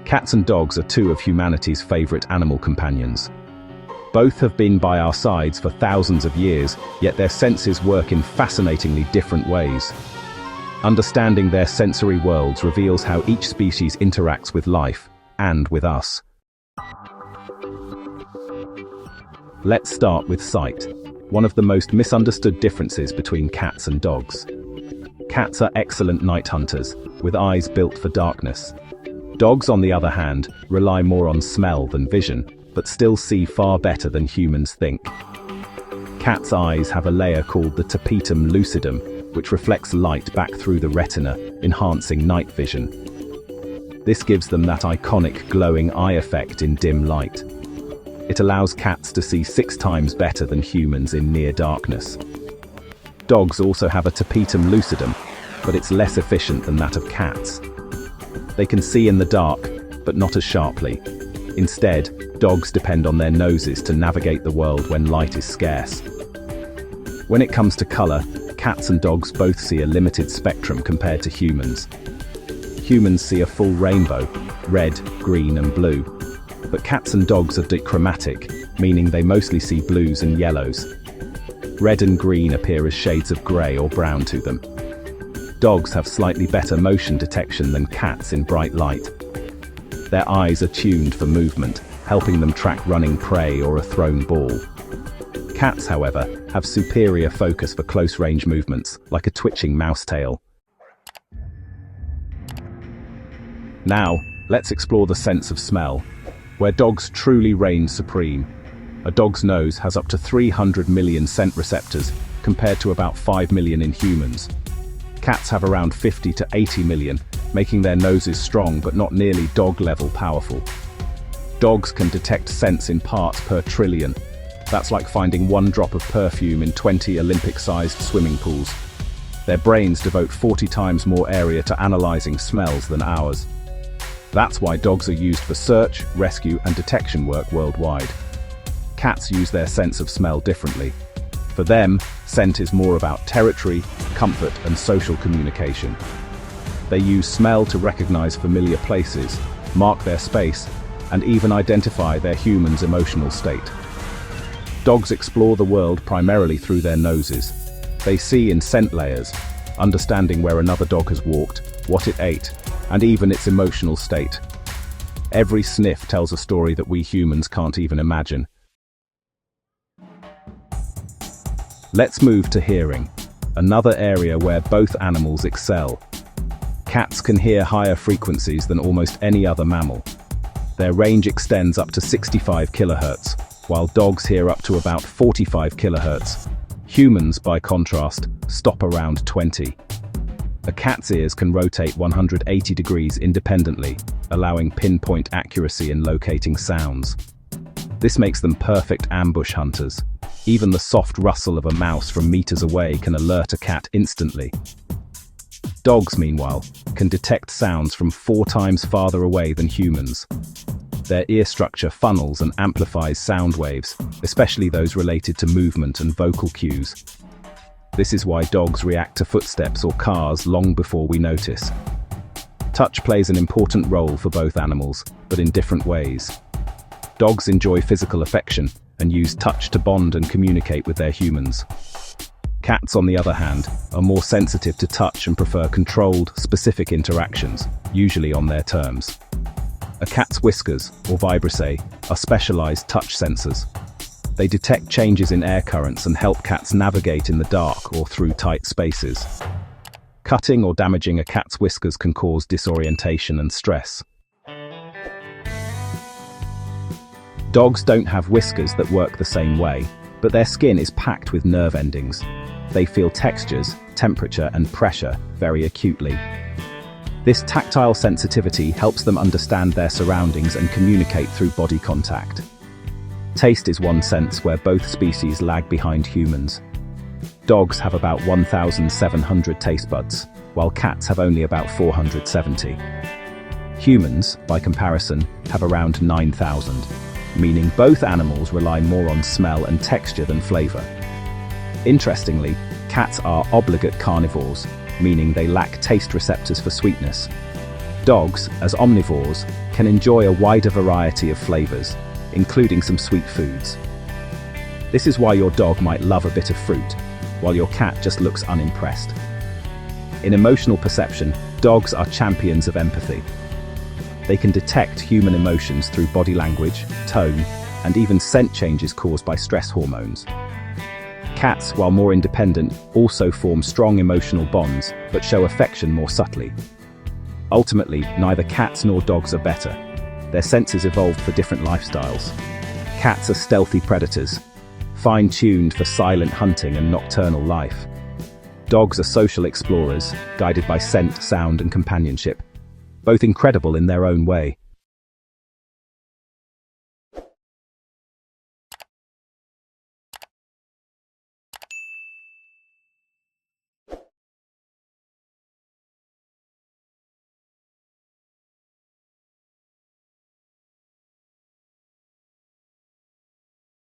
Cats and dogs are two of humanity's favorite animal companions. Both have been by our sides for thousands of years, yet their senses work in fascinatingly different ways. Understanding their sensory worlds reveals how each species interacts with life and with us. Let's start with sight, one of the most misunderstood differences between cats and dogs. Cats are excellent night hunters, with eyes built for darkness. Dogs, on the other hand, rely more on smell than vision, but still see far better than humans think. Cats' eyes have a layer called the tapetum lucidum, which reflects light back through the retina, enhancing night vision. This gives them that iconic glowing eye effect in dim light. It allows cats to see 6 times better than humans in near darkness. Dogs also have a tapetum lucidum, but it's less efficient than that of cats. They can see in the dark, but not as sharply. Instead, dogs depend on their noses to navigate the world when light is scarce. When it comes to color, cats and dogs both see a limited spectrum compared to humans. Humans see a full rainbow, red, green and blue. But cats and dogs are dichromatic, meaning they mostly see blues and yellows. Red and green appear as shades of grey or brown to them. Dogs have slightly better motion detection than cats in bright light. Their eyes are tuned for movement, helping them track running prey or a thrown ball. Cats, however, have superior focus for close-range movements, like a twitching mouse tail. Now, let's explore the sense of smell, where dogs truly reign supreme. A dog's nose has up to 300 million scent receptors, compared to about 5 million in humans. Cats have around 50 to 80 million, making their noses strong but not nearly dog-level powerful. Dogs can detect scents in parts per trillion. That's like finding 1 drop of perfume in 20 Olympic-sized swimming pools. Their brains devote 40 times more area to analyzing smells than ours. That's why dogs are used for search, rescue, and detection work worldwide. Cats use their sense of smell differently. For them, scent is more about territory, comfort, and social communication. They use smell to recognize familiar places, mark their space, and even identify their human's emotional state. Dogs explore the world primarily through their noses. They see in scent layers, understanding where another dog has walked, what it ate, and even its emotional state. Every sniff tells a story that we humans can't even imagine. Let's move to hearing, another area where both animals excel. Cats can hear higher frequencies than almost any other mammal. Their range extends up to 65 kHz, while dogs hear up to about 45 kHz. Humans, by contrast, stop around 20. A cat's ears can rotate 180 degrees independently, allowing pinpoint accuracy in locating sounds. This makes them perfect ambush hunters. Even the soft rustle of a mouse from meters away can alert a cat instantly. Dogs, meanwhile, can detect sounds from 4 times farther away than humans. Their ear structure funnels and amplifies sound waves, especially those related to movement and vocal cues. This is why dogs react to footsteps or cars long before we notice. Touch plays an important role for both animals, but in different ways. Dogs enjoy physical affection and use touch to bond and communicate with their humans. Cats, on the other hand, are more sensitive to touch and prefer controlled, specific interactions, usually on their terms. A cat's whiskers, or vibrissae, are specialized touch sensors. They detect changes in air currents and help cats navigate in the dark or through tight spaces. Cutting or damaging a cat's whiskers can cause disorientation and stress. Dogs don't have whiskers that work the same way, but their skin is packed with nerve endings. They feel textures, temperature, and pressure very acutely. This tactile sensitivity helps them understand their surroundings and communicate through body contact. Taste is one sense where both species lag behind humans. Dogs have about 1,700 taste buds, while cats have only about 470. Humans, by comparison, have around 9,000. Meaning both animals rely more on smell and texture than flavor. Interestingly, cats are obligate carnivores, meaning they lack taste receptors for sweetness. Dogs, as omnivores, can enjoy a wider variety of flavors, including some sweet foods. This is why your dog might love a bit of fruit, while your cat just looks unimpressed. In emotional perception, dogs are champions of empathy. They can detect human emotions through body language, tone, and even scent changes caused by stress hormones. Cats, while more independent, also form strong emotional bonds, but show affection more subtly. Ultimately, neither cats nor dogs are better. Their senses evolved for different lifestyles. Cats are stealthy predators, fine-tuned for silent hunting and nocturnal life. Dogs are social explorers, guided by scent, sound, and companionship, both incredible in their own way.